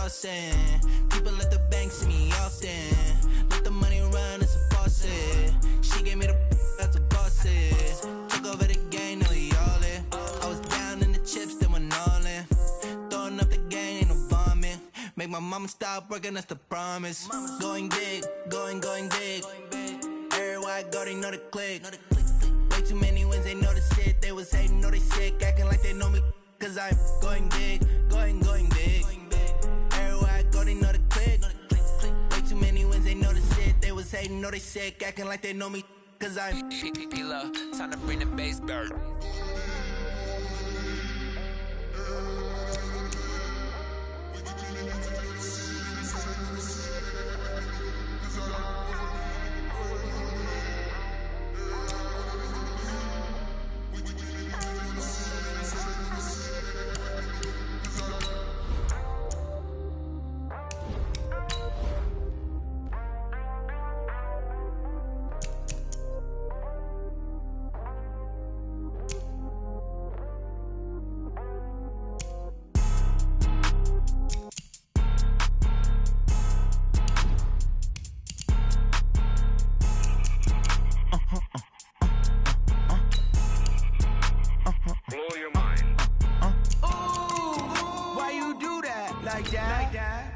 flossing. People at the bank see me often. Let the money run, it's a faucet. She gave me the that's a bosses. Took over the game, now we all in. I was down in the chips, then went all in. Throwing up the gang, ain't no vomit. Make my mama stop working, that's the promise. Going big, going big. Everywhere I go, they know the click. Way too many wins, they know the shit. They was hating, know they sick, acting like they know me. Cause I'm going big, going big. Everywhere I go, they know the click. Way too many wins, they know the shit. They was hating, know they sick, acting like they know me. Cause I'm P-P-P-Love, time to bring the bass back.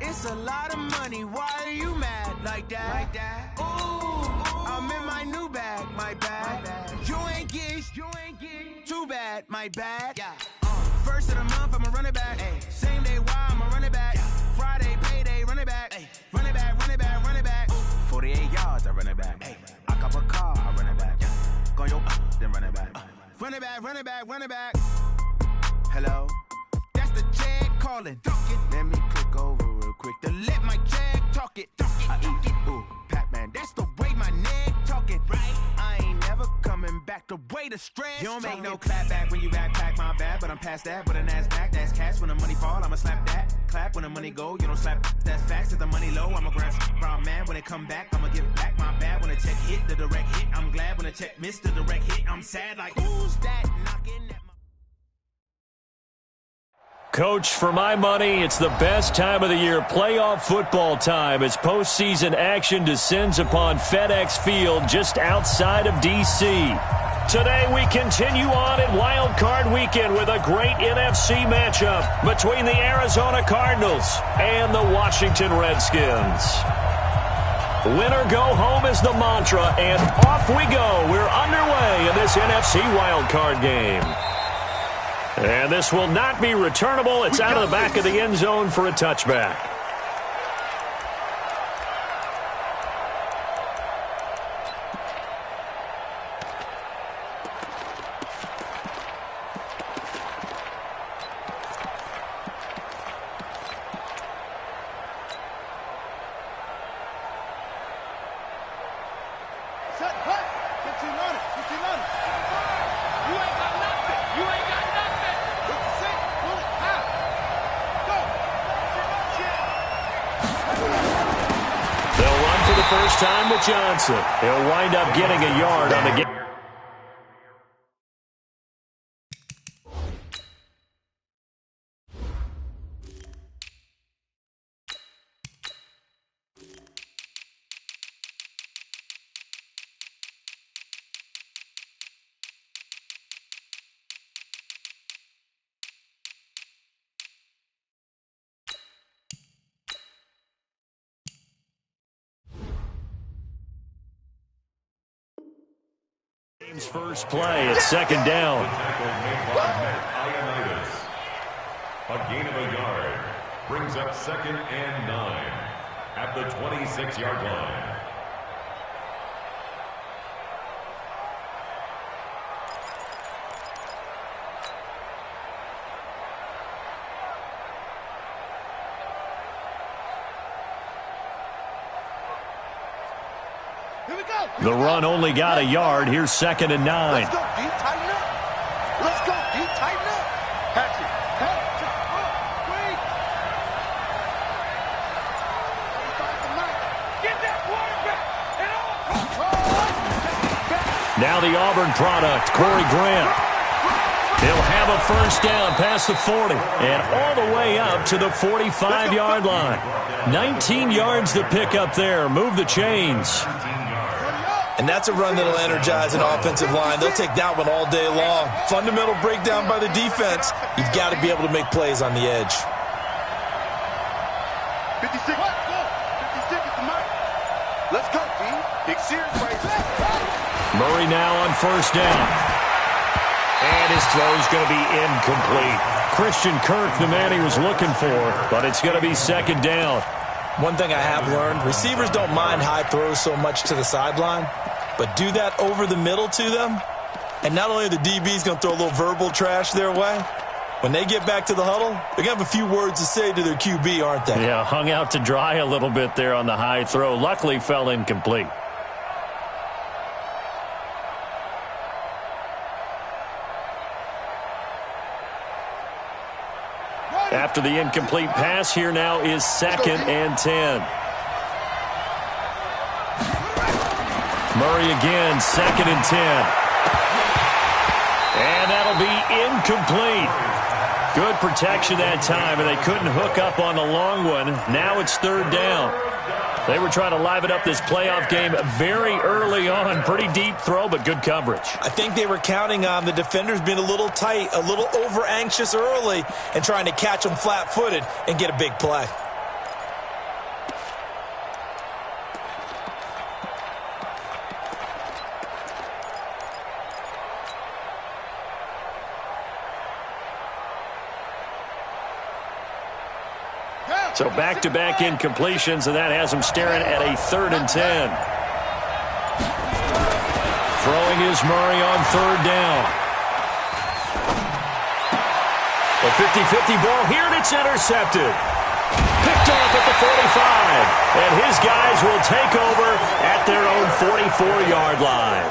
It's a lot of money, why are you mad like that? Ooh, I'm in my new bag, my bad. You ain't get too bad, my bad. First of the month, I'ma run it back. Same day, why I'ma run it back. Friday, payday, run it back. Run it back, run it back, run it back. 48 yards, I run it back. I cop a car, I run it back. Go yo, then run it back. Run it back, run it back, run it back. Hello? That's the check calling. Let me click over real quick to let my check talk it. I eat it, ooh, Pac-Man. That's the way my neck talking. Right? I ain't never coming back the way the stress. You don't make no clap back when you backpack, my bad. But I'm past that, but a NASDAQ, that's cash. When the money fall, I'ma slap that. Clap when the money go, you don't slap. That's facts. If the money low, I'ma grab brown man. When it come back, I'ma give back my bad. When the check hit, the direct hit. I'm glad when the check missed the direct hit. I'm sad like, who's that knocking at my... Coach, for my money, it's the best time of the year, playoff football time, as postseason action descends upon FedEx Field just outside of D.C. Today we continue on in Wild Card Weekend with a great NFC matchup between the Arizona Cardinals and the Washington Redskins. Winner go home is the mantra, and off we go. We're underway in this NFC Wild Card game. And this will not be returnable. It's out of the back of the end zone for a touchback. First time with Johnson. He'll wind up getting a yard on the game. First play at second down. A gain of a yard brings up 2nd and 9 at the 26-yard line. The run only got a yard. Here's 2nd and 9. Let's go, D. Tighten up. Let's go, D. Tighten up. Catch it. Wait. Get that quarterback. Now the Auburn product, Corey Grant. He'll have have a first down past the 40 and all the way up to the 45-yard line. 19 yards to pick up there. Move the chains. And that's a run that'll energize an offensive line. They'll take that one all day long. Fundamental breakdown by the defense. You've got to be able to make plays on the edge. 56. 56 is the mark. Let's go, D. Big series right there. Murray now on first down. And his throw's going to be incomplete. Christian Kirk, the man he was looking for, but it's going to be second down. One thing I have learned, receivers don't mind high throws so much to the sideline, but do that over the middle to them, and not only are the DBs going to throw a little verbal trash their way, when they get back to the huddle, they're going to have a few words to say to their QB, aren't they? Yeah, hung out to dry a little bit there on the high throw. Luckily fell incomplete. After the incomplete pass, here now is second and 10. Murray again, second and 10. And that'll be incomplete. Good protection that time, and they couldn't hook up on the long one. Now it's third down. They were trying to liven up this playoff game very early on. Pretty deep throw, but good coverage. I think they were counting on the defenders being a little tight, a little over-anxious early, and trying to catch them flat-footed and get a big play. So back-to-back incompletions, and that has him staring at a third and 10. Throwing is Murray on third down. A 50-50 ball here, and it's intercepted. Picked off at the 45. And his guys will take over at their own 44-yard line.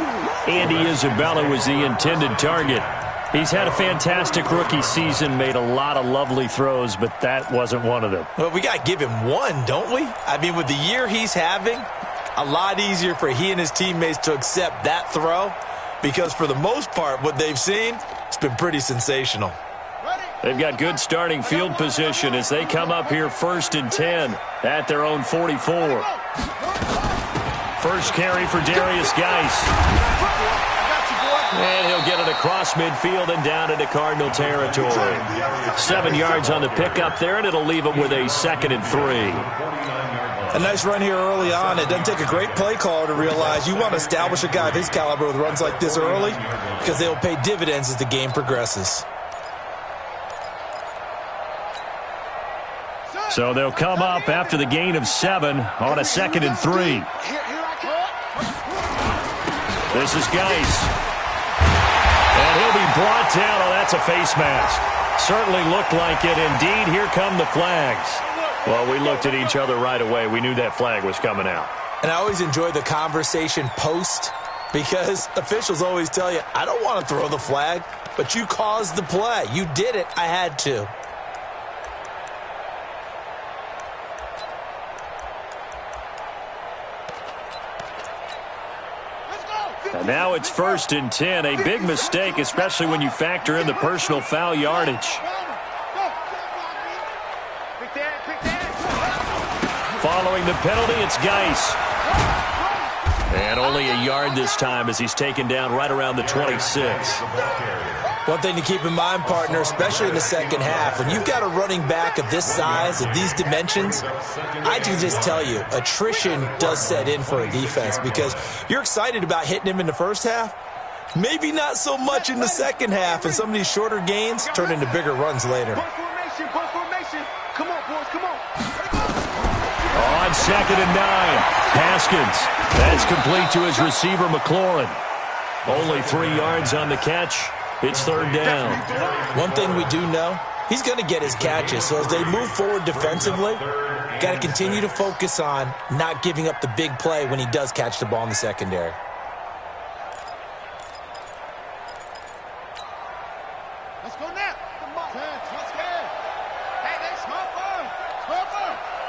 Andy Isabella was the intended target. He's had a fantastic rookie season, made a lot of lovely throws, but that wasn't one of them. Well, we got to give him one, don't we? I mean, with the year he's having, a lot easier for he and his teammates to accept that throw because for the most part, what they've seen, it's been pretty sensational. They've got good starting field position as they come up here first and 10 at their own 44. First carry for Darius Geis. And he'll get it across midfield and down into Cardinal territory. 7 yards on the pickup there, and it'll leave him with a second and 3. A nice run here early on. It doesn't take a great play caller to realize you want to establish a guy of his caliber with runs like this early because they'll pay dividends as the game progresses. So they'll come up after the gain of 7 on a second and 3. This is Geis. And he'll be brought down. Oh, that's a face mask. Certainly looked like it. Indeed, here come the flags. Well, we looked at each other right away. We knew that flag was coming out. And I always enjoy the conversation post because officials always tell you, I don't want to throw the flag, but you caused the play. You did it. I had to. And now it's first and 10. A big mistake, especially when you factor in the personal foul yardage. Following the penalty, it's Geis. And only a yard this time as he's taken down right around the 26. One thing to keep in mind, partner, especially in the second half, when you've got a running back of this size, of these dimensions, I can just tell you, attrition does set in for a defense because you're excited about hitting him in the first half, maybe not so much in the second half, and some of these shorter gains turn into bigger runs later. Come on, boys, come on. On second and 9, Haskins. That's complete to his receiver, McLaurin. Only 3 yards on the catch. It's third down. One thing we do know, he's going to get his catches. So as they move forward defensively, got to continue to focus on not giving up the big play when he does catch the ball in the secondary. Let's go now. Come on. Let's go. Hey, they smart.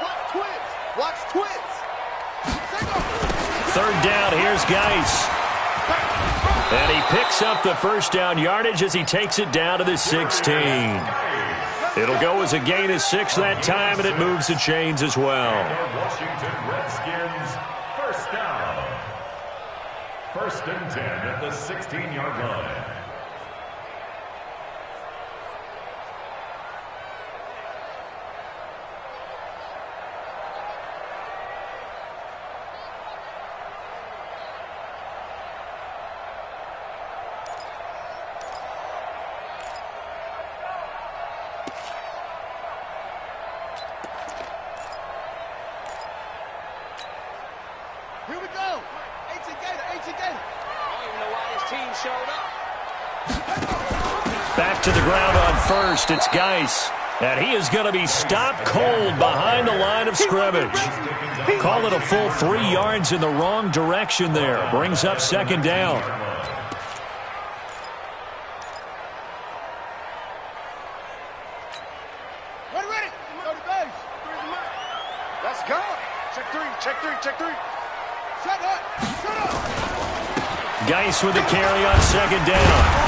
Watch twins. Watch twins. Third down, here's Geis. And he picks up the first down yardage as he takes it down to the 16. It'll go as a gain of 6 that time, and it moves the chains as well. Washington Redskins, first down. 1st and 10 at the 16-yard line. Here we go. 18 Gator, 18 Gator. I don't even know why this team showed up. Back to the ground on first. It's Geis. And he is going to be stopped cold behind the line of scrimmage. Call it a full 3 yards in the wrong direction there. Brings up 2nd down. Ready, ready. Go to base. Let's go. Check 3, check 3, check 3. Shut up. Shut up. Geis with the carry on 2nd down.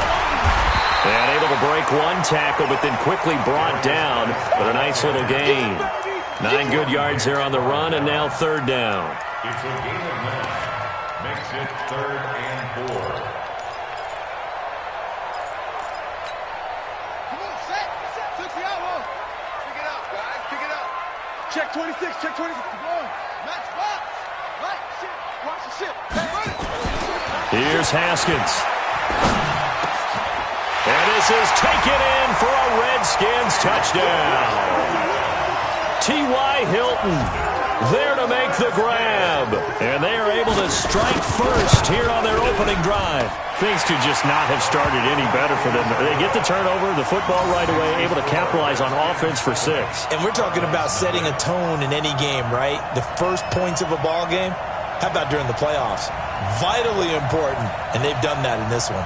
And able to break 1 tackle, but then quickly brought down with a nice little gain. 9 good yards there on the run, and now 3rd down. It's a gain of 9. Makes it 3rd and 4. Come on, set. 60 out, huh? Pick it up, guys. Pick it up. Check 26, check 26. Come on. Match box. Right, shit. Watch the shit. Hey, run it. Here's Haskins. And this is taken in for a Redskins touchdown. T.Y. Hilton there to make the grab. And they are able to strike first here on their opening drive. Things could just not have started any better for them. They get the turnover, the football right away, able to capitalize on offense for 6. And we're talking about setting a tone in any game, right? The first points of a ball game. How about during the playoffs? Vitally important, and they've done that in this one.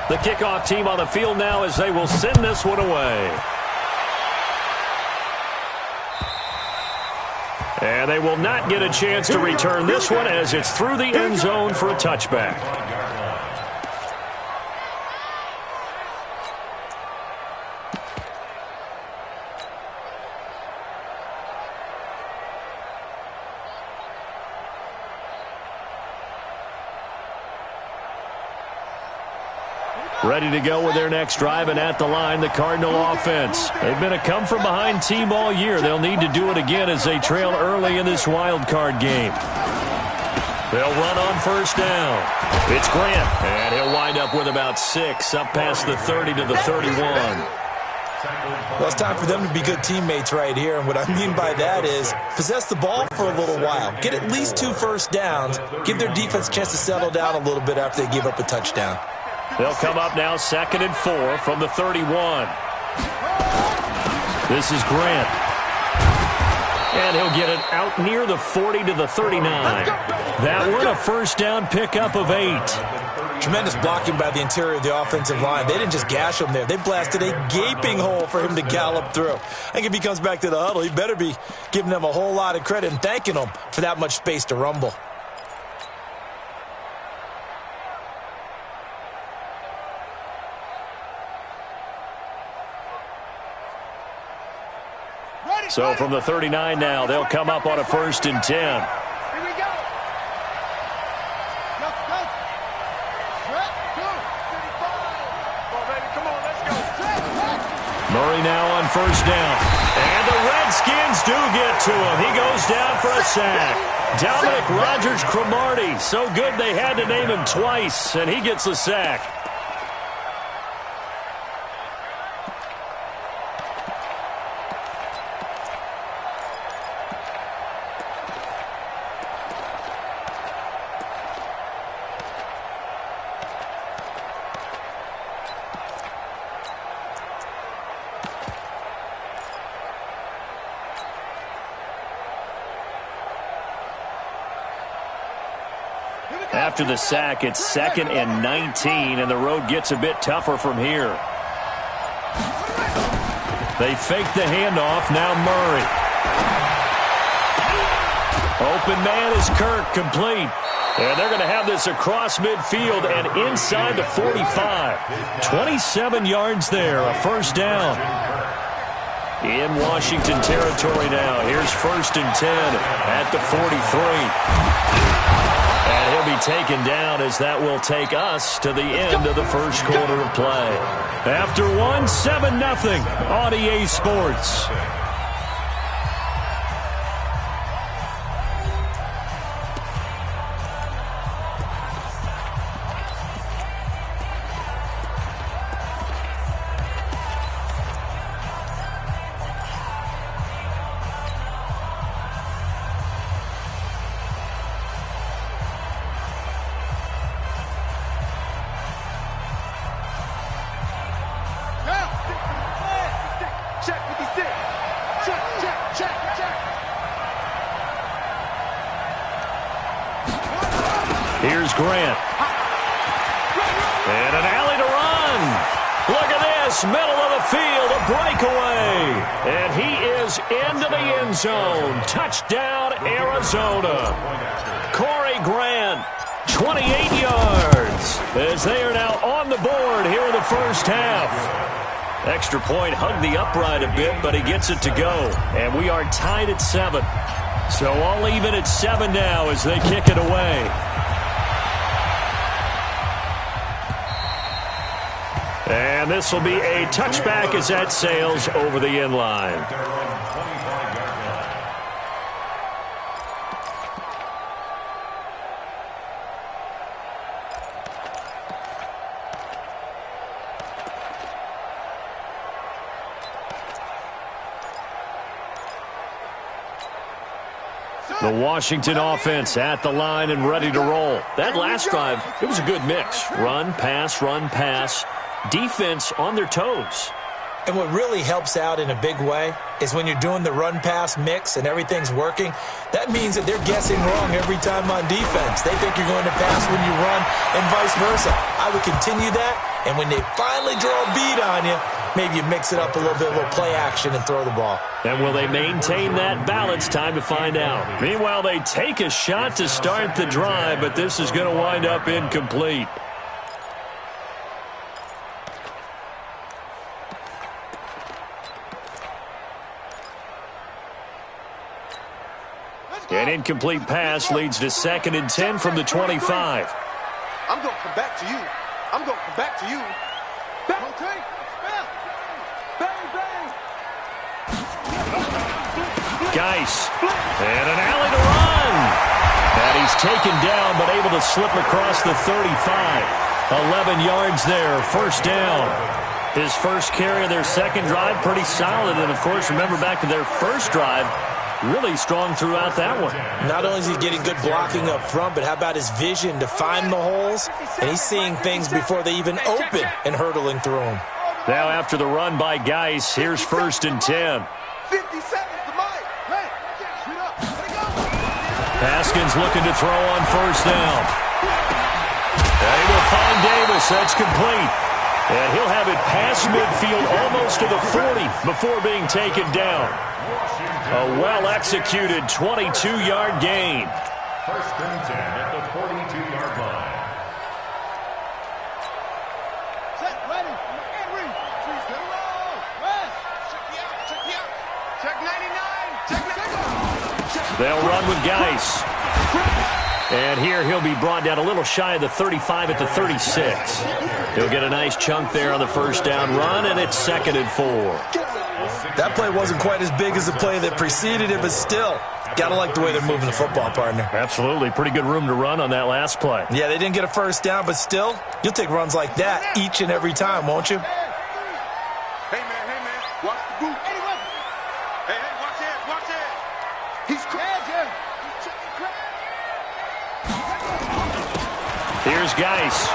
The kickoff team on the field now as they will send this one away. And they will not get a chance to return this one as it's through the end zone for a touchback. Ready to go with their next drive, and at the line, the Cardinal offense. They've been a come-from-behind team all year. They'll need to do it again as they trail early in this wild card game. They'll run on 1st down. It's Grant, and he'll wind up with about 6, up past the 30 to the 31. Well, it's time for them to be good teammates right here, and what I mean by that is possess the ball for a little while. Get at least 2 first downs. Give their defense a chance to settle down a little bit after they give up a touchdown. They'll come up now 2nd and 4 from the 31. This is Grant. And he'll get it out near the 40 to the 39. That one a first down pickup of 8. Tremendous blocking by the interior of the offensive line. They didn't just gash him there. They blasted a gaping hole for him to gallop through. I think if he comes back to the huddle, he better be giving them a whole lot of credit and thanking them for that much space to rumble. So from the 39 now, they'll come up on a 1st and 10. Here we go. Go. Strap, go. 35. Come on, baby. Come on, let's go. Murray now on 1st down. And the Redskins do get to him. He goes down for a sack. Dominic Rodgers-Cromartie. So good they had to name him twice, and he gets the sack. After the sack, it's 2nd and 19, and the road gets a bit tougher from here. They fake the handoff, now Murray. Open man is Kirk, complete. And they're going to have this across midfield and inside the 45. 27 yards there, a first down. In Washington territory now. Here's 1st and 10 at the 43. And he'll be taken down as that will take us to the end of the first quarter of play. After 7-0 on EA Sports. Here's Grant. And an alley to run. Look at this, middle of the field, a breakaway. And he is into the end zone. Touchdown, Arizona. Corey Grant, 28 yards, as they are now on the board here in the first half. Extra point hugged the upright a bit, but he gets it to go. And we are tied at 7. So all even at 7 now as they kick it away. And this will be a touchback as that sails over the end line. The Washington offense at the line and ready to roll. That last drive, it was a good mix. Run, pass, run, pass. Defense on their toes. And what really helps out in a big way is when you're doing the run-pass mix and everything's working, that means that they're guessing wrong every time on defense. They think you're going to pass when you run and vice versa. I would continue that, and when they finally draw a bead on you, maybe you mix it up a little bit, a little play action, and throw the ball. And will they maintain that balance? Time to find out. Meanwhile, they take a shot to start the drive, but this is going to wind up incomplete. An incomplete pass leads to 2nd and 10 from the 25. I'm going to come back to you. I'm going to come back to you. Geis. And an alley to run. And he's taken down, but able to slip across the 35. 11 yards there, first down. His first carry of their second drive, pretty solid. And, of course, remember back to their first drive, really strong throughout that one. Not only is he getting good blocking up front, but how about his vision to find the holes? And he's seeing things before they even open and hurtling through them. Now after the run by Geis, here's 1st and 10. 50 seconds to Mike. Haskins looking to throw on first down. And he will find Davis. That's complete. And he'll have it past midfield almost to the 40 before being taken down. A well-executed 22-yard gain. 1st and 10 at the 42-yard line. Set, ready, and read. Trees to the roll. West. Check me out. Check 99. Check 99. They'll run with Geis. And here he'll be brought down a little shy of the 35 at the 36. He'll get a nice chunk there on the first down run, and it's 2nd and 4. That play wasn't quite as big as the play that preceded it, but still, got to like the way they're moving the football, partner. Absolutely. Pretty good room to run on that last play. Yeah, they didn't get a first down, but still, you'll take runs like that each and every time, won't you? Hey, man, watch the boot. Hey, watch it. He's crazy. Here's Geis.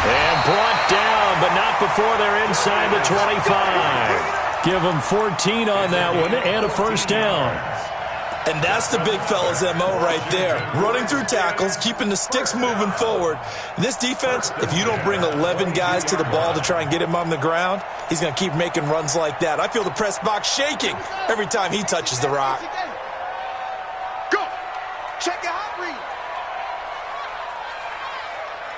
And brought down, but not before they're inside the 25. Give them 14 on that one and a first down. And that's the big fella's MO right there. Running through tackles, keeping the sticks moving forward. This defense, if you don't bring 11 guys to the ball to try and get him on the ground, he's going to keep making runs like that. I feel the press box shaking every time he touches the rock.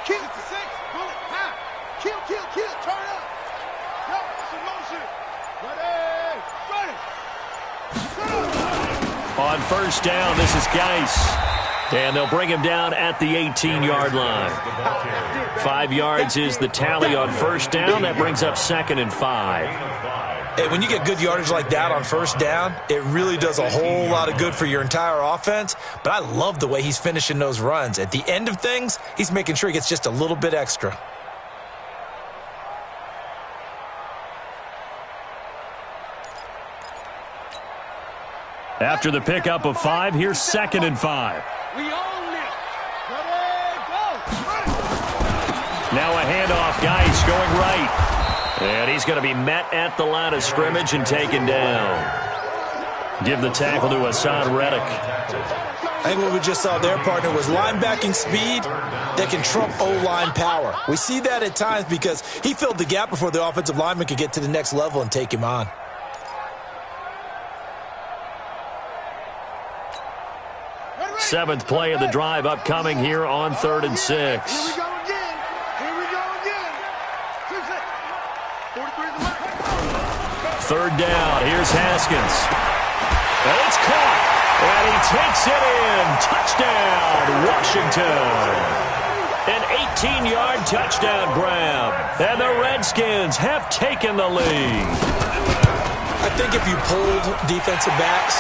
Kill. 66. Bullet. High. Kill. Turn up. Yo, it's in motion. Ready. On first down, this is Geis. And they'll bring him down at the 18-yard line. 5 yards is the tally on first down. That brings up 2nd and 5. Hey, when you get good yardage like that on first down, it really does a whole lot of good for your entire offense. But I love the way he's finishing those runs. At the end of things, he's making sure he gets just a little bit extra. After the pickup of 5, here's 2nd and 5. We own it. Ready, go. Now a handoff. Geis going right. And he's going to be met at the line of scrimmage and taken down. Give the tackle to Hassan Reddick. I think what we just saw there, partner, was linebacking speed that can trump O-line power. We see that at times because he filled the gap before the offensive lineman could get to the next level and take him on. Seventh play of the drive upcoming here on 3rd and 6. Here we go again. 43 is the mark. 3rd down. Here's Haskins. And it's caught. And he takes it in. Touchdown, Washington. An 18-yard touchdown grab. And the Redskins have taken the lead. I think if you pulled defensive backs,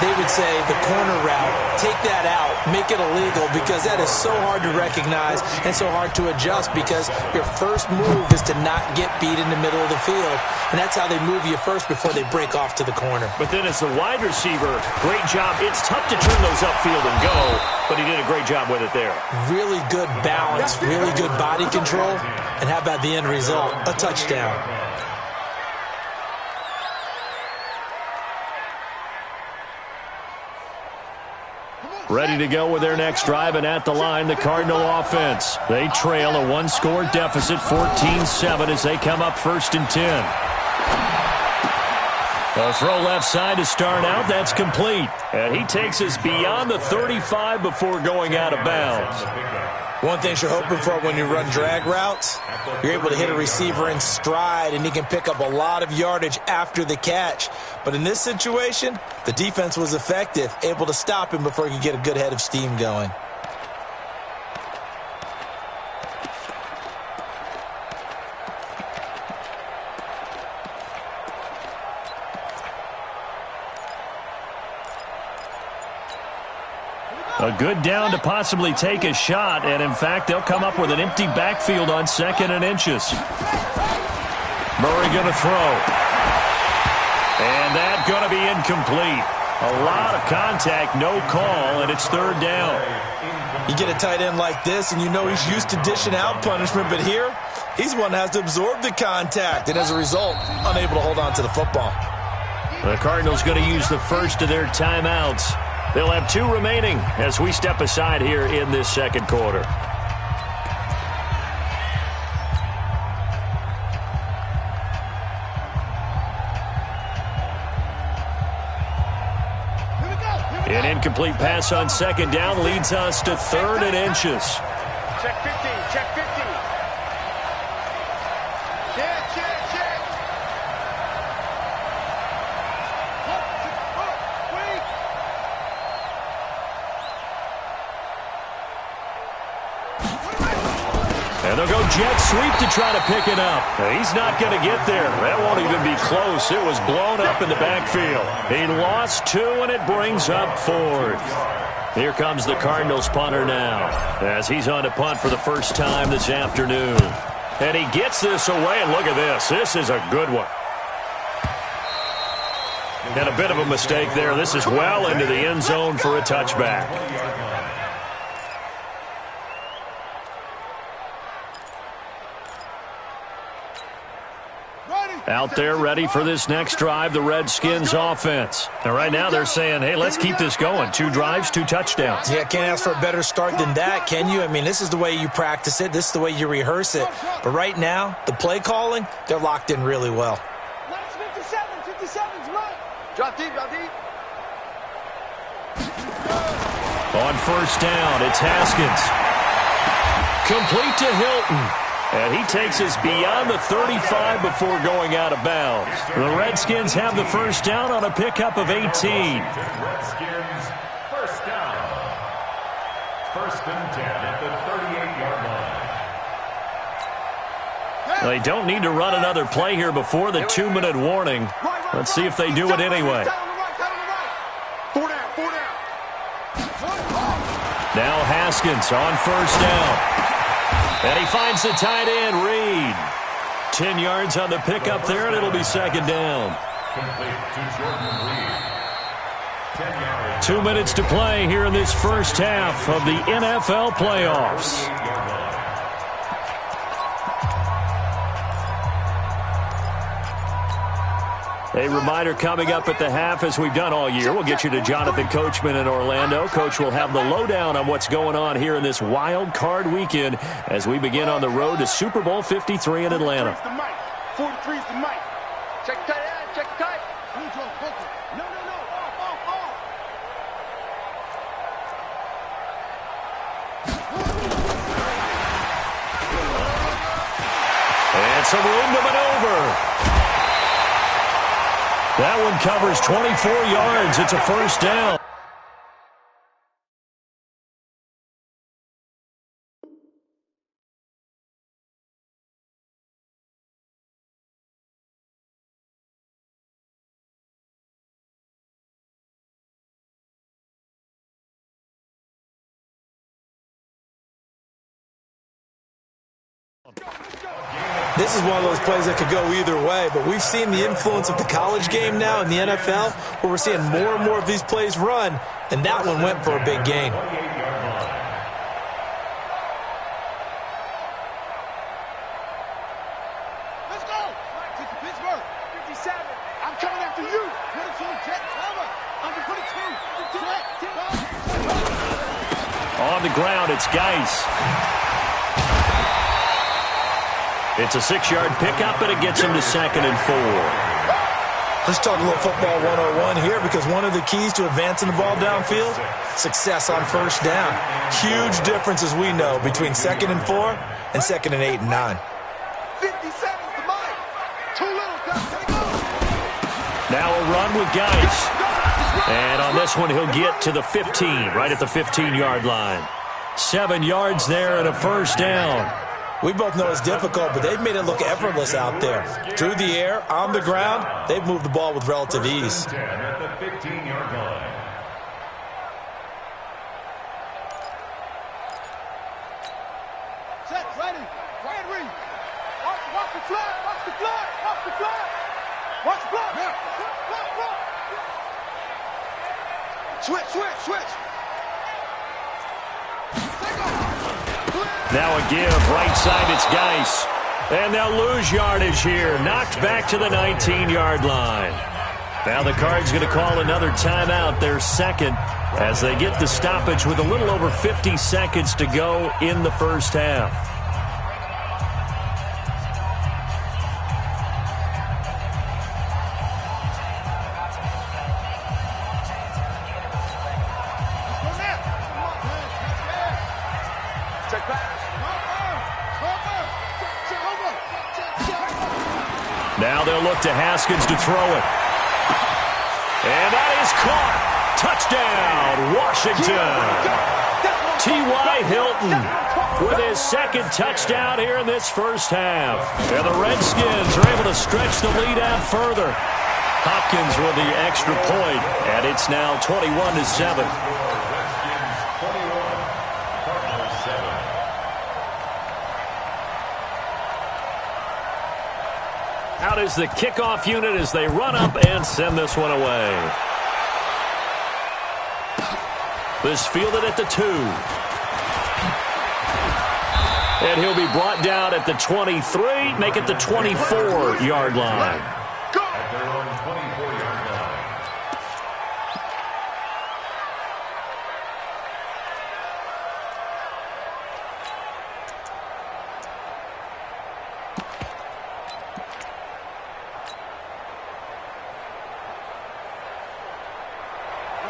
they would say the corner route, take that out, make it illegal, because that is so hard to recognize and so hard to adjust, because your first move is to not get beat in the middle of the field, and that's how they move you first before they break off to the corner. But then as the wide receiver, great job. It's tough to turn those upfield and go, but he did a great job with it there. Really good balance, really good body control, and how about the end result? A touchdown. Ready to go with their next drive, and at the line, the Cardinal offense. They trail a one-score deficit, 14-7, as they come up 1st and 10. A throw left side to start out. That's complete. And he takes us beyond the 35 before going out of bounds. One thing you're hoping for when you run drag routes, you're able to hit a receiver in stride, and he can pick up a lot of yardage after the catch. But in this situation, the defense was effective, able to stop him before he could get a good head of steam going. A good down to possibly take a shot, and in fact, they'll come up with an empty backfield on 2nd and inches. Murray going to throw. And that's going to be incomplete. A lot of contact, no call, and it's 3rd down. You get a tight end like this, and you know he's used to dishing out punishment, but here, he's one that has to absorb the contact, and as a result, unable to hold on to the football. The Cardinals going to use the first of their timeouts. They'll have 2 remaining as we step aside here in this 2nd quarter. An incomplete pass on 2nd down leads us to 3rd and inches. Check 15, check 15. Check. And they'll go jet sweep to try to pick it up. He's not going to get there. That won't even be close. It was blown up in the backfield. He lost 2, and it brings up 4th. Here comes the Cardinals punter now, as he's on to punt for the first time this afternoon. And he gets this away, and look at this. This is a good one. And a bit of a mistake there. This is well into the end zone for a touchback. Out there ready for this next drive, the Redskins offense. And right now they're saying, hey, let's keep this going. 2 drives, 2 touchdowns. Yeah, can't ask for a better start than that, can you? I mean, this is the way you practice it. This is the way you rehearse it. But right now, the play calling, they're locked in really well. Last 57's mine. Drop deep. On first down, it's Haskins. Complete to Hilton. And he takes us beyond the 35 before going out of bounds. The Redskins have the first down on a pickup of 18. Redskins, first down. First and 10 at the 38-yard line. They don't need to run another play here before the 2-minute warning. Let's see if they do it anyway. Now Haskins on first down. And he finds the tight end, Reed. 10 yards on the pickup there, and it'll be second down. Complete to Jordan Reed. 10 yards. 2 minutes to play here in this first half of the NFL playoffs. A reminder coming up at the half, as we've done all year. We'll get you to Jonathan Coachman in Orlando. Coach will have the lowdown on what's going on here in this wild card weekend as we begin on the road to Super Bowl 53 in Atlanta. 43 is the mic. Check tight end, check tight. No. Off. And some room to maneuver. That one covers 24 yards. It's a first down. This is one of those plays that could go either way, but we've seen the influence of the college game now in the NFL, where we're seeing more and more of these plays run, and that one went for a big gain. Let's go. Pittsburgh. 57. I'm coming after you. 22. Jet cover. Under 22. On the ground, it's Geis. It's a 6-yard pickup, and it gets him to 2nd and 4. Let's talk a little football 101 here, because one of the keys to advancing the ball downfield, success on first down. Huge difference, as we know, between 2nd and 4 and 2nd and 8 and 9. 57 is the mic. Too little. Now a run with Geis. And on this one, he'll get to the 15, right at the 15-yard line. 7 yards there and a first down. We both know it's difficult, but they've made it look effortless out there. Through the air, on the ground, they've moved the ball with relative ease. 10 at the 15-yard line. Set, ready. Red read. Watch the flag. Watch the flag. Watch the flag. Watch the flag. Switch. Now a give, right side, it's Geis. And they'll lose yardage here. Knocked back to the 19-yard line. Now the Cards going to call another timeout, their second, as they get the stoppage with a little over 50 seconds to go in the first half. Now they'll look to Haskins to throw it. And that is caught. Touchdown, Washington. T.Y. Hilton with his second touchdown here in this first half. And the Redskins are able to stretch the lead out further. Hopkins with the extra point, and it's now 21-7. Out is the kickoff unit as they run up and send this one away. This fielded at the 2. And he'll be brought down at the 23, make it the 24-yard line. At their own 24-yard line.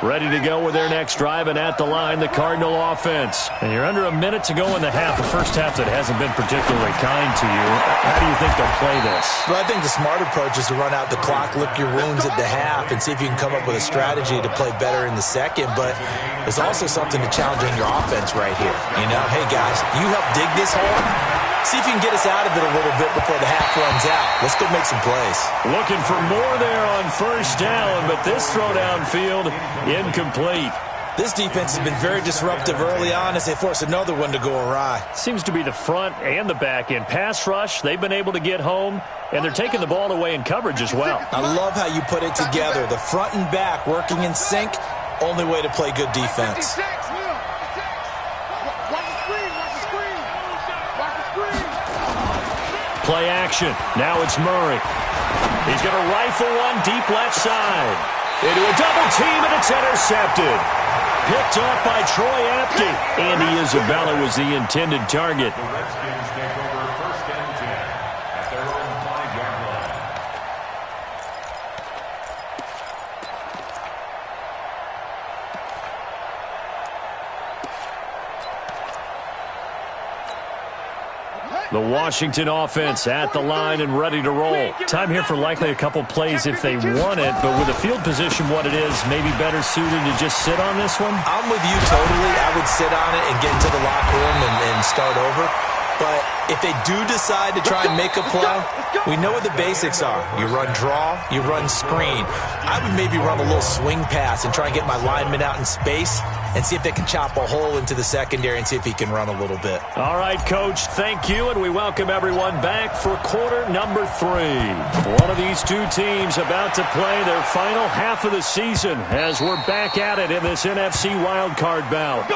Ready to go with their next drive, and at the line, the Cardinal offense. And you're under a minute to go in the half, a first half that hasn't been particularly kind to you. How do you think they'll play this? Well, I think the smart approach is to run out the clock, lick your wounds at the half, and see if you can come up with a strategy to play better in the second. But there's also something to challenge on your offense right here. You know, hey, guys, you help dig this hole. See if you can get us out of it a little bit before the half runs out. Let's go make some plays. Looking for more there on first down, but this throw downfield, incomplete. This defense has been very disruptive early on as they force another one to go awry. Seems to be the front and the back end. Pass rush, they've been able to get home, and they're taking the ball away in coverage as well. I love how you put it together. The front and back working in sync, only way to play good defense. Play action. Now it's Murray. He's going to rifle one deep left side. Into a double team, and it's intercepted. Picked off by Troy Apke. Andy Isabella was the intended target. The Redskins take over first and 10 at their own 5-yard line. The Washington offense at the line and ready to roll. Time here for likely a couple plays if they want it, but with the field position what it is, maybe better suited to just sit on this one? I'm with you totally. I would sit on it and get into the locker room and start over. But if they do decide to try and make a play, we know what the basics are. You run draw, you run screen. I would maybe run a little swing pass and try and get my lineman out in space and see if they can chop a hole into the secondary and see if he can run a little bit. All right, Coach, thank you, and we welcome everyone back for quarter number 3. One of these two teams about to play their final half of the season as we're back at it in this NFC wildcard bout.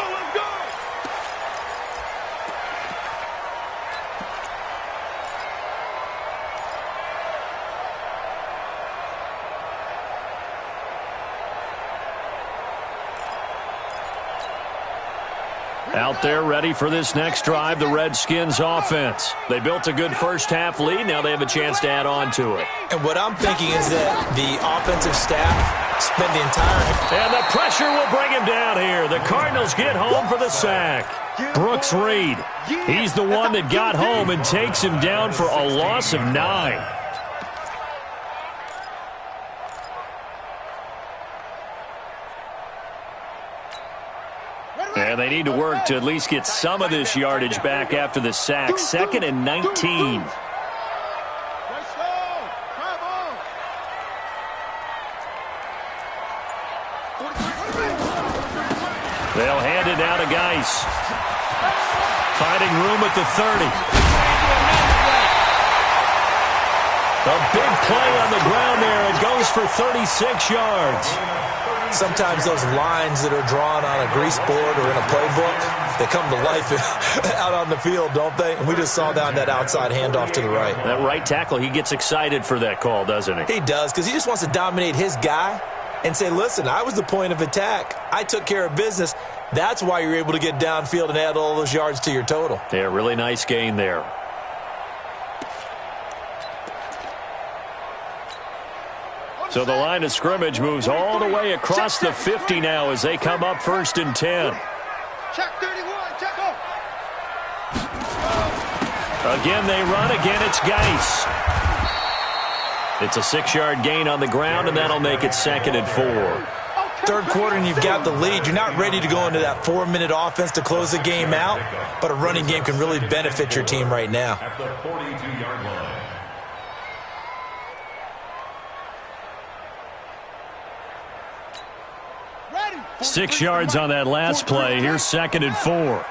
Out there ready for this next drive, the Redskins offense. They built a good first half lead. Now they have a chance to add on to it. And what I'm thinking is that the offensive staff spend the entire... And the pressure will bring him down here. The Cardinals get home for the sack. Brooks Reed, he's the one that got home and takes him down for a loss of 9. And they need to work to at least get some of this yardage back after the sack. 2nd and 19. They'll hand it out to Geis. Finding room at the 30. A big play on the ground there. It goes for 36 yards. Sometimes those lines that are drawn on a grease board or in a playbook, they come to life out on the field, don't they? And we just saw down that outside handoff to the right. That right tackle, he gets excited for that call, doesn't he? He does, because he just wants to dominate his guy and say, listen, I was the point of attack. I took care of business. That's why you're able to get downfield and add all those yards to your total. Yeah, really nice gain there. So the line of scrimmage moves all the way across the 50 now as they come up 1st and 10. Check 31, check off. Again, they run. Again, it's Geis. It's a 6-yard gain on the ground, and that'll make it 2nd and 4. Third quarter, and you've got the lead. You're not ready to go into that 4-minute offense to close the game out, but a running game can really benefit your team right now. At the 42-yard line. 6 yards on that last play. Here's 2nd and 4. On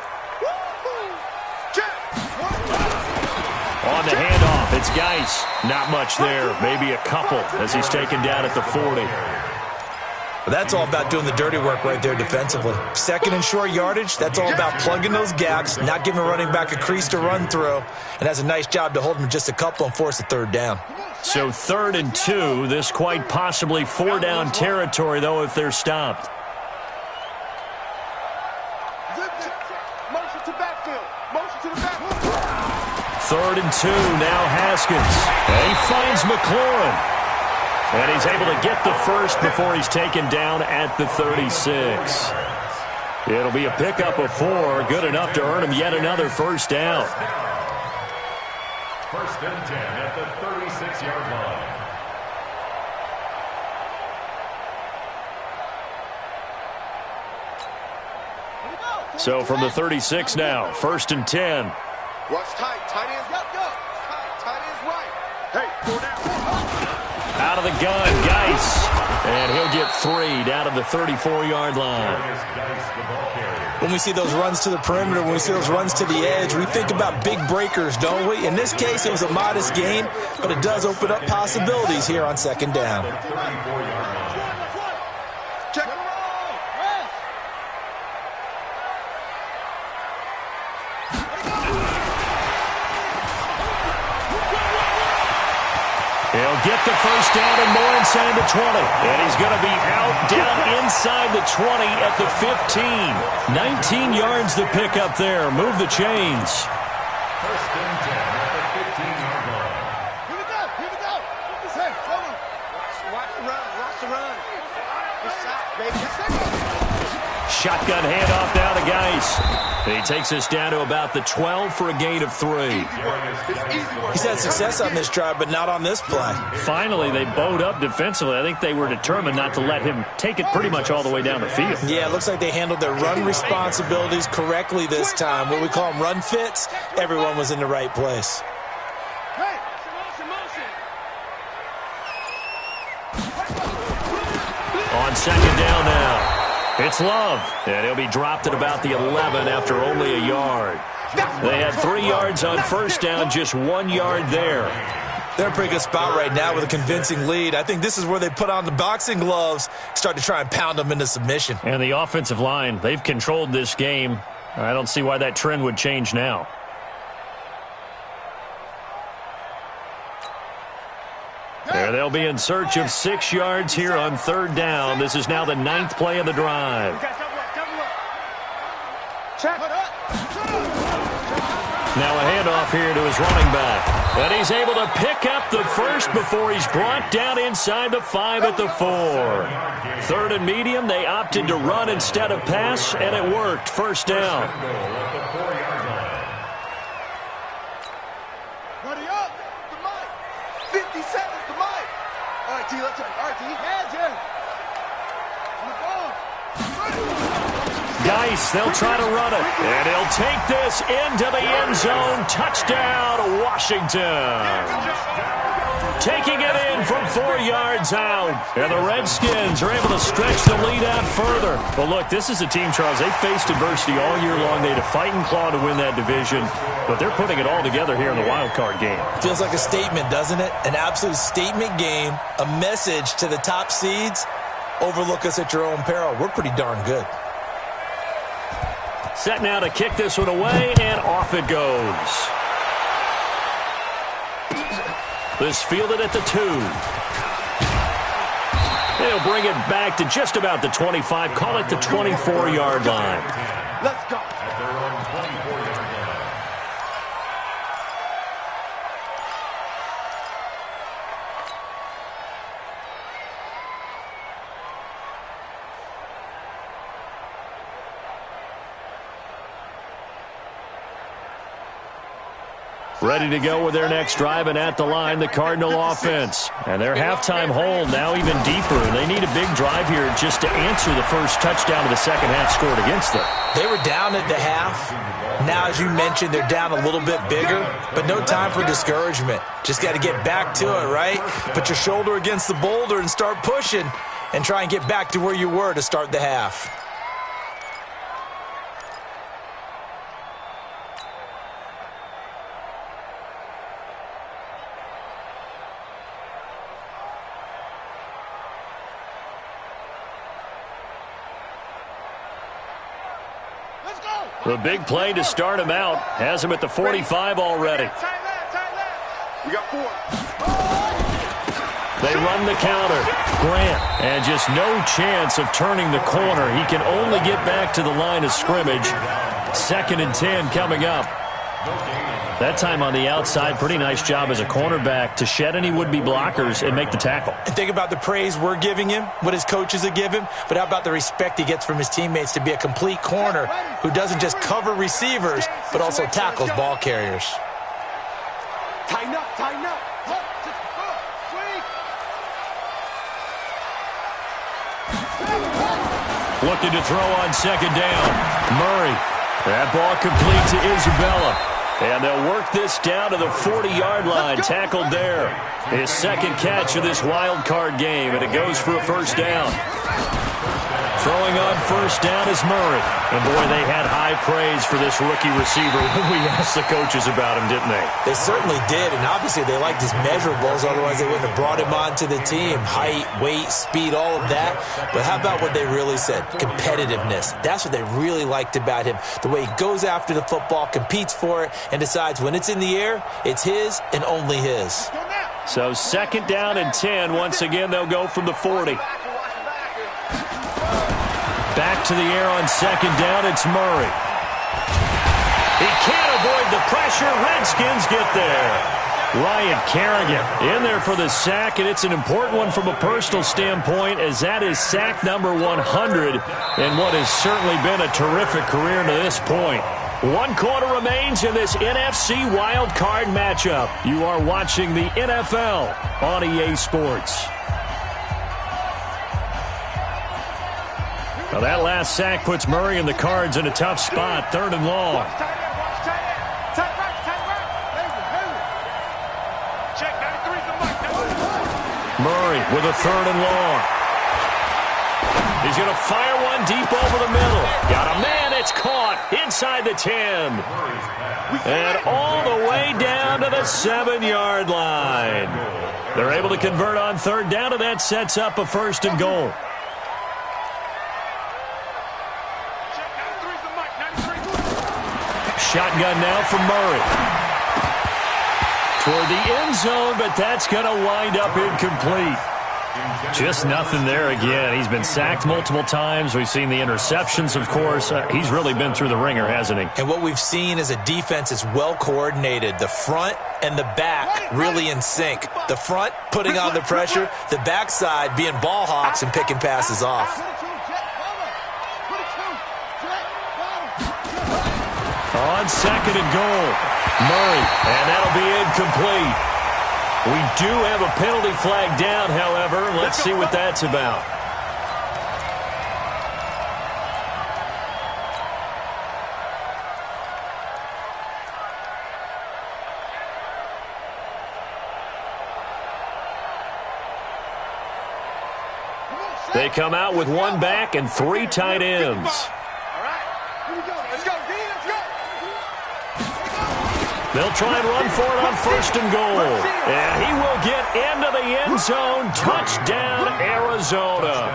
the handoff, it's Geis. Not much there, maybe a couple as he's taken down at the 40. But that's all about doing the dirty work right there defensively. 2nd and short yardage, that's all about plugging those gaps, not giving a running back a crease to run through, and has a nice job to hold him just a couple and force a 3rd down. So 3rd and 2, this quite possibly 4-down territory, though, if they're stopped. Motion to backfield. Motion to the backfield. 3rd and 2, now Haskins. And he finds McLaurin. And he's able to get the first before he's taken down at the 36. It'll be a pickup of 4, good enough to earn him yet another first down. First and 10 at the 36-yard line. So from the 36 now, first and 10. Watch tight. Tight ends, go. Tight ends right. Hey, 4 down. Out of the gun, Geis. And he'll get 3 down to the 34-yard line. When we see those runs to the perimeter, when we see those runs to the edge, we think about big breakers, don't we? In this case, it was a modest gain, but it does open up possibilities here on second down. Check. He'll get the first down and more inside the 20. And he's going to be out down inside the 20 at the 15. 19 yards to pick up there. Move the chains. First and 10 at the 15-yard line. Here we go. Get this head. Hold on. Watch the run. Good shot, baby. Shotgun handoff down to Geis. He takes us down to about the 12 for a gain of 3. He's had success on this drive, but not on this play. Finally, they bowed up defensively. I think they were determined not to let him take it pretty much all the way down the field. Yeah, it looks like they handled their run responsibilities correctly this time. What we call them run fits, everyone was in the right place. Hey, On second down now. It's Love, and he'll be dropped at about the 11 after only a yard. They had 3 yards on first down, just 1 yard there. They're in a pretty good spot right now with a convincing lead. I think this is where they put on the boxing gloves, start to try and pound them into submission. And the offensive line, they've controlled this game. I don't see why that trend would change now. There they'll be in search of 6 yards here on third down. This is now the 9th play of the drive. Now a handoff here to his running back. And he's able to pick up the first before he's brought down inside the 5 at the 4. Third and medium, they opted to run instead of pass, and it worked. First down. Ready up. The mic. 50 seconds. The mic. All right, T. Let's go. All right, T. Hands here. On the ball. Geis, they'll try to run it. And he'll take this into the end zone. Touchdown, Washington. Taking it in from 4 yards out. And the Redskins are able to stretch the lead out further. But look, this is a team, Charles, they faced adversity all year long. They had to fight and claw to win that division. But they're putting it all together here in the wild card game. Feels like a statement, doesn't it? An absolute statement game, a message to the top seeds. Overlook us at your own peril. We're pretty darn good. Set now to kick this one away, and off it goes. This fielded at the 2. They'll bring it back to just about the 25. Call it the 24-yard line. Let's go. At their own 24-yard line. Ready to go with their next drive, and at the line, the Cardinal offense. And their halftime hole now even deeper. They need a big drive here just to answer the first touchdown of the second half scored against them. They were down at the half. Now, as you mentioned, they're down a little bit bigger, but no time for discouragement. Just got to get back to it, right? Put your shoulder against the boulder and start pushing and try and get back to where you were to start the half. The big play to start him out has him at the 45 already. We got 4. They run the counter. Grant, and just no chance of turning the corner. He can only get back to the line of scrimmage. 2nd and 10 coming up. That time on the outside, pretty nice job as a cornerback to shed any would-be blockers and make the tackle. And think about the praise we're giving him, what his coaches are giving, but how about the respect he gets from his teammates to be a complete corner who doesn't just cover receivers, but also tackles ball carriers. Tighten up, tighten up. Looking to throw on second down. Murray. That ball complete to Isabella. And they'll work this down to the 40-yard line. Tackled there. His second catch of this wild card game, and it goes for a first down. Throwing on first down is Murray. And, boy, they had high praise for this rookie receiver when we asked the coaches about him, didn't they? They certainly did, and obviously they liked his measurables, otherwise they wouldn't have brought him onto the team. Height, weight, speed, all of that. But how about what they really said? Competitiveness. That's what they really liked about him. The way he goes after the football, competes for it, and decides when it's in the air, it's his and only his. So second down and 10. Once again, they'll go from the 40. Back to the air on second down, it's Murray. He can't avoid the pressure. Redskins get there. Ryan Kerrigan in there for the sack, and it's an important one from a personal standpoint, as that is sack number 100 and what has certainly been a terrific career to this point. 1 quarter remains in this NFC wild card matchup. You are watching the NFL on EA Sports. Now that last sack puts Murray and the Cards in a tough spot, 3rd and long. Murray with a 3rd and long. He's going to fire one deep over the middle. Got a man, it's caught inside the 10. And all the way down to the 7-yard line. They're able to convert on 3rd down, and that sets up a 1st and goal. Shotgun now for Murray. Toward the end zone, but that's going to wind up incomplete. Just nothing there again. He's been sacked multiple times. We've seen the interceptions, of course. He's really been through the ringer, hasn't he? And what we've seen is a defense is well coordinated. The front and the back really in sync. The front putting on the pressure, the backside being ball hawks and picking passes off. On 2nd and goal, Murray, and that'll be incomplete. We do have a penalty flag down, however. Let's see what that's about. They come out with 1 back and 3 tight ends. They'll try and run for it on 1st and goal. And he will get into the end zone. Touchdown, Arizona.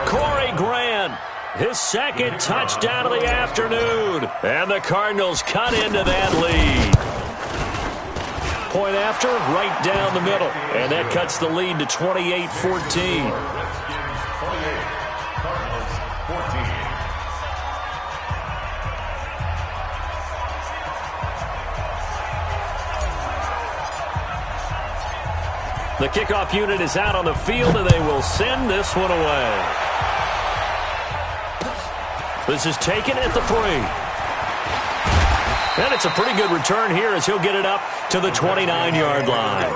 Corey Grant, his 2nd touchdown of the afternoon. And the Cardinals cut into that lead. Point after, right down the middle. And that cuts the lead to 28-14. The kickoff unit is out on the field, and they will send this one away. This is taken at the 3. And it's a pretty good return here as he'll get it up to the 29-yard line.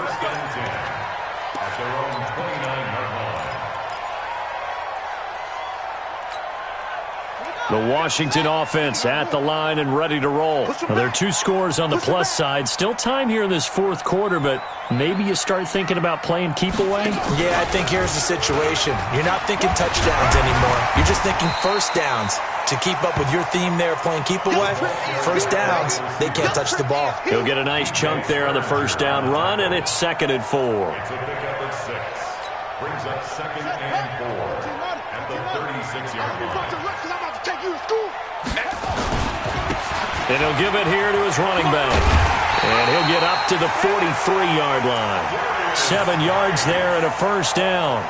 The Washington offense at the line and ready to roll. Now, there are 2 scores on the plus side. Still time here in this 4th quarter, but maybe you start thinking about playing keep away? Yeah, I think here's the situation. You're not thinking touchdowns anymore. You're just thinking first downs. To keep up with your theme there, playing keep away, first downs, they can't touch the ball. He'll get a nice chunk there on the first down run, and it's 2nd and 4. It's a pickup at 6. Brings up 2nd and 4 at the 36-yard line. And he'll give it here to his running back. And he'll get up to the 43-yard line. 7 yards there and a first down.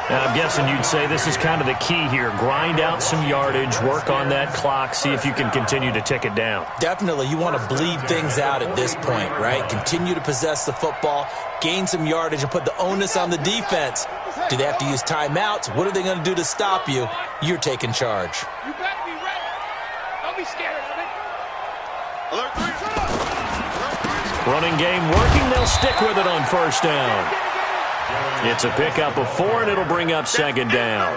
I'm guessing you'd say this is kind of the key here. Grind out some yardage, work on that clock, see if you can continue to tick it down. Definitely. You want to bleed things out at this point, right? Continue to possess the football, gain some yardage, and put the onus on the defense. Do they have to use timeouts? What are they going to do to stop you? You're taking charge. You better be ready. Don't be scared of it. Alert 3. Running game working. They'll stick with it on first down. It's a pickup of 4, and it'll bring up second down.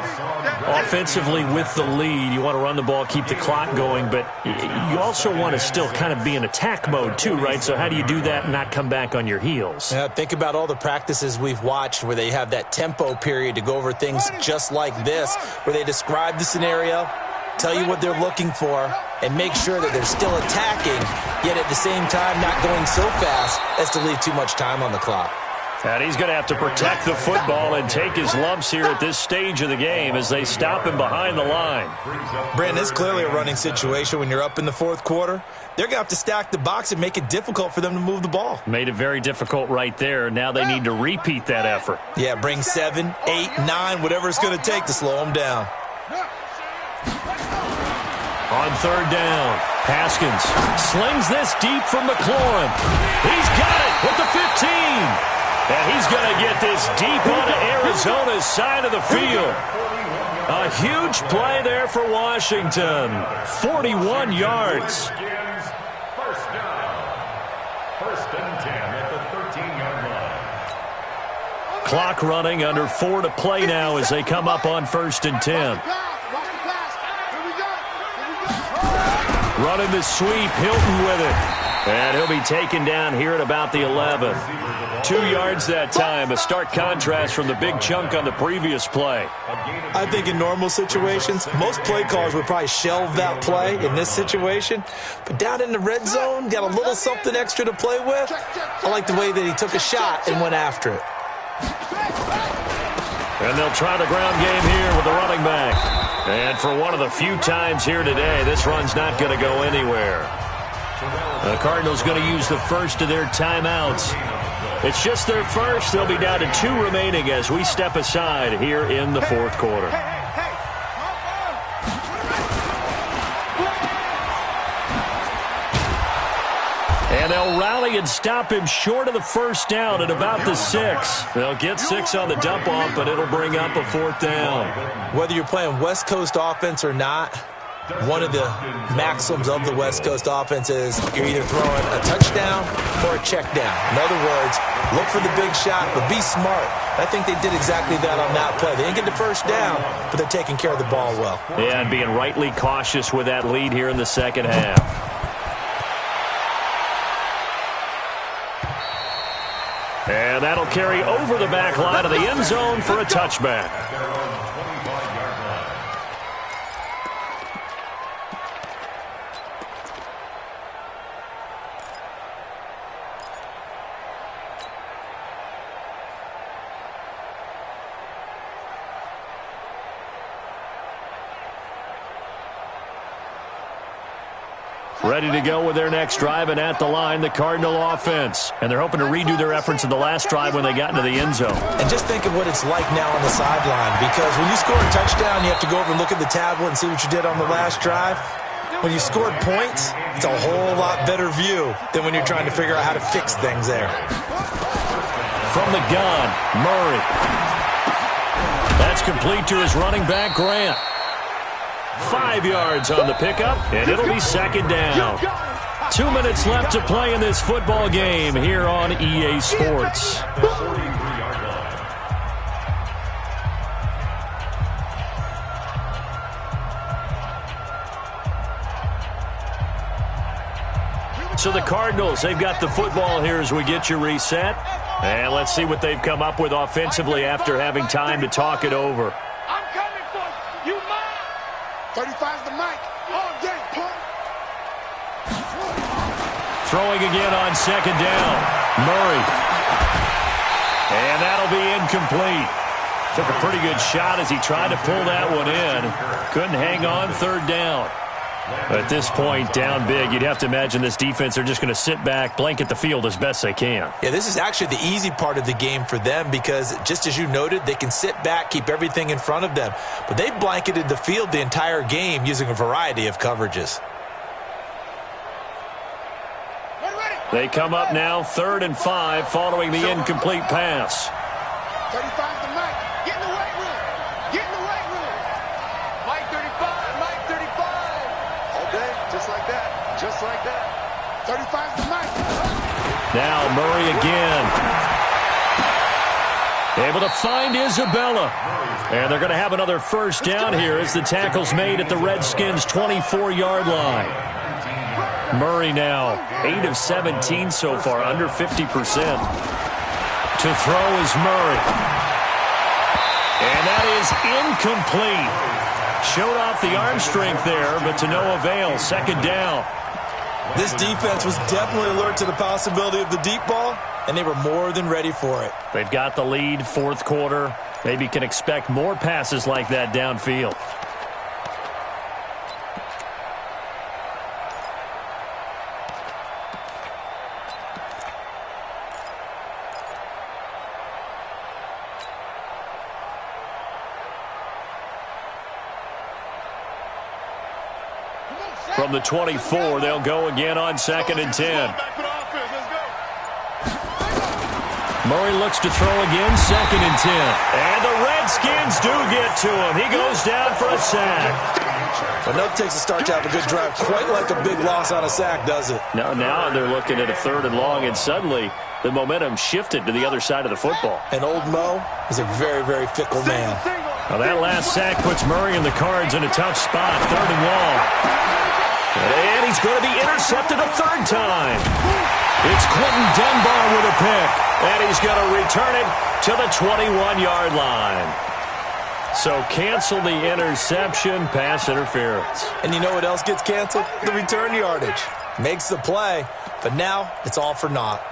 Offensively, with the lead, you want to run the ball, keep the clock going, but you also want to still kind of be in attack mode too, right? So how do you do that and not come back on your heels? Yeah, think about all the practices we've watched where they have that tempo period to go over things just like this, where they describe the scenario, tell you what they're looking for, and make sure that they're still attacking, yet at the same time not going so fast as to leave too much time on the clock. And he's going to have to protect the football and take his lumps here at this stage of the game as they stop him behind the line. Brandon, it's clearly a running situation when you're up in the fourth quarter. They're going to have to stack the box and make it difficult for them to move the ball. Made it very difficult right there. Now they need to repeat that effort. Yeah, bring 7, 8, 9, whatever it's going to take to slow them down. On third down, Haskins slings this deep from McLaurin. He's got it with the 15. And he's going to get this deep onto Arizona's side of the field. A huge play there for Washington. 41 yards. First down. First and 10 at the 13-yard line. Clock running, under 4 to play now as they come up on first and 10. Running the sweep, Hilton with it. And he'll be taken down here at about the 11. 2 yards that time, a stark contrast from the big chunk on the previous play. I think in normal situations, most play callers would probably shelve that play in this situation. But down in the red zone, got a little something extra to play with. I like the way that he took a shot and went after it. And they'll try the ground game here with the running back. And for one of the few times here today, this run's not going to go anywhere. The Cardinals going to use the first of their timeouts. It's just their first. They'll be down to 2 remaining as we step aside here in the fourth quarter. And they'll rally and stop him short of the first down at about the 6. They'll get 6 on the dump-off, but it'll bring up a fourth down. Whether you're playing West Coast offense or not, one of the maxims of the West Coast offense is you're either throwing a touchdown or a check down. In other words, look for the big shot, but be smart. I think they did exactly that on that play. They didn't get the first down, but they're taking care of the ball well. Yeah, and being rightly cautious with that lead here in the second half. And that'll carry over the back line of the end zone for a touchback. Ready to go with their next drive, and at the line, the Cardinal offense. And they're hoping to redo their efforts in the last drive when they got into the end zone. And just think of what it's like now on the sideline, because when you score a touchdown, you have to go over and look at the tablet and see what you did on the last drive. When you scored points, it's a whole lot better view than when you're trying to figure out how to fix things there. From the gun, Murray. That's complete to his running back, Grant. 5 yards on the pickup, and it'll be second down. 2 minutes left to play in this football game here on EA Sports. So the Cardinals, they've got the football here as we get you reset. And let's see what they've come up with offensively after having time to talk it over. I'm coming for you. You mine. 35's the mic. All day, punk. Throwing again on second down. Murray. And that'll be incomplete. Took a pretty good shot as he tried to pull that one in. Couldn't hang on third down. At this point, down big, you'd have to imagine this defense are just going to sit back, blanket the field as best they can. Yeah, this is actually the easy part of the game for them because, just as you noted, they can sit back, keep everything in front of them. But they've blanketed the field the entire game using a variety of coverages. They come up now 3rd and 5 following the incomplete pass. 35 to Mike. Get in the weight room. Get in the weight room. Mike 35. Mike 35. All day, just like that. Just like that. 35 to Mike. Now Murray again. Able to find Isabella. And they're going to have another first down here as the tackle's made at the Redskins' 24-yard line. Murray now 8 of 17 so far, under 50%. To throw is Murray. And that is incomplete. Showed off the arm strength there, but to no avail. Second down. This defense was definitely alert to the possibility of the deep ball, and they were more than ready for it. They've got the lead, fourth quarter. Maybe can expect more passes like that downfield. From the 24, they'll go again on 2nd and 10. Murray looks to throw again, 2nd and 10. And the Redskins do get to him. He goes down for a sack. Enough takes a start to have a good drive. Quite like a big loss on a sack, does it? Now they're looking at a 3rd and long, and suddenly the momentum shifted to the other side of the football. And old Mo is a very, very fickle man. Now that last sack puts Murray and the Cards in a tough spot, 3rd and long. And he's going to be intercepted a 3rd time. It's Quentin Dunbar with a pick. And he's going to return it to the 21-yard line. So cancel the interception, pass interference. And you know what else gets canceled? The return yardage. Makes the play, but now it's all for naught.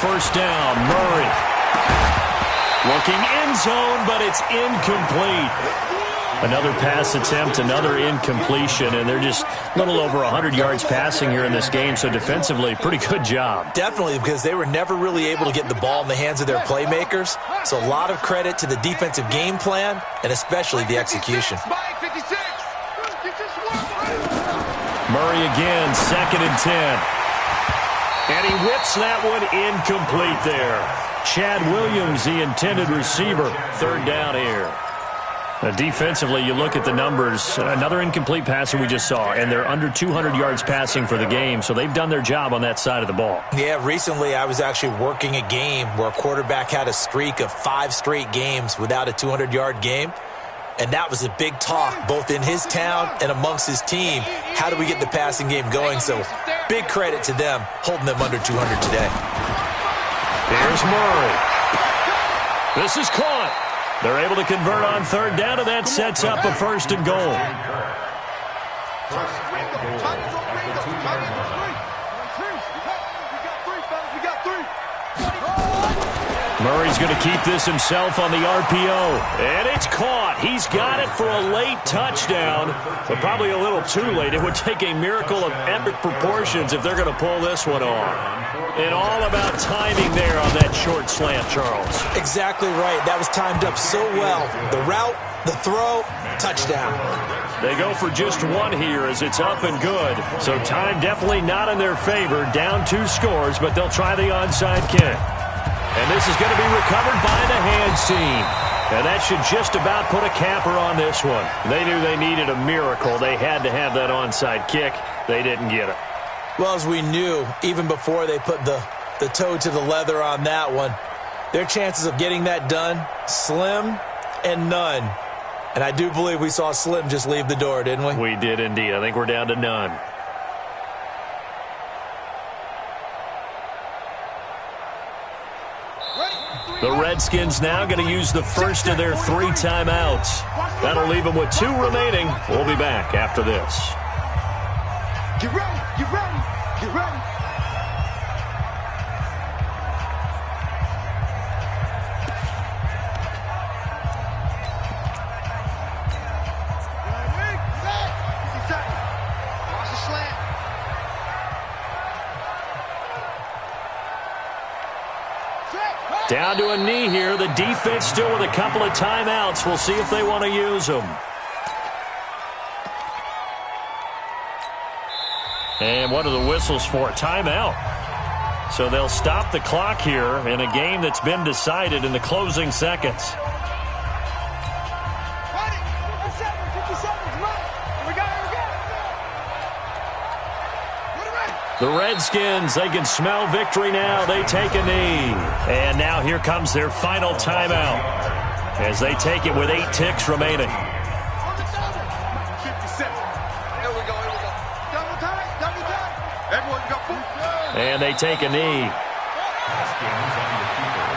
First down, Murray. Looking end zone, but it's incomplete. Another pass attempt, another incompletion, and they're just a little over 100 yards passing here in this game, so defensively, pretty good job. Definitely, because they were never really able to get the ball in the hands of their playmakers, so a lot of credit to the defensive game plan, and especially the execution. Murray again, 2nd and 10. And he whips that one incomplete there. Chad Williams, the intended receiver. 3rd down here. Defensively, you look at the numbers. Another incomplete passer we just saw, and they're under 200 yards passing for the game, so they've done their job on that side of the ball. Yeah, recently I was actually working a game where a quarterback had a streak of 5 straight games without a 200-yard game. And that was a big talk, both in his town and amongst his team. How do we get the passing game going? So big credit to them, holding them under 200 today. Here's Murray. This is caught. They're able to convert on 3rd down, and that sets up a 1st and goal. Murray's going to keep this himself on the RPO. And it's caught. He's got it for a late touchdown, but probably a little too late. It would take a miracle of epic proportions if they're going to pull this one off. And all about timing there on that short slant, Charles. Exactly right. That was timed up so well. The route, the throw, touchdown. They go for just one here as it's up and good. So time definitely not in their favor. Down 2 scores, but they'll try the onside kick. And this is going to be recovered by the hands team. And that should just about put a capper on this one. They knew they needed a miracle. They had to have that onside kick. They didn't get it. Well, as we knew, even before they put the toe to the leather on that one, their chances of getting that done, slim and none. And I do believe we saw Slim just leave the door, didn't we? We did indeed. I think we're down to none. The Redskins now going to use the first of their 3 timeouts. That'll leave them with 2 remaining. We'll be back after this. Get ready, get ready, get ready. Watch the slant. Down to a knee here. The defense still with a couple of timeouts. We'll see if they want to use them. And what are the whistles for? Timeout. So they'll stop the clock here in a game that's been decided in the closing seconds. The Redskins, they can smell victory now. They take a knee. And now here comes their final timeout as they take it with 8 ticks remaining. 50 seconds. Here we go, here we go. Double time, double time. Everyone got food. And they take a knee. Haskins on the keeper.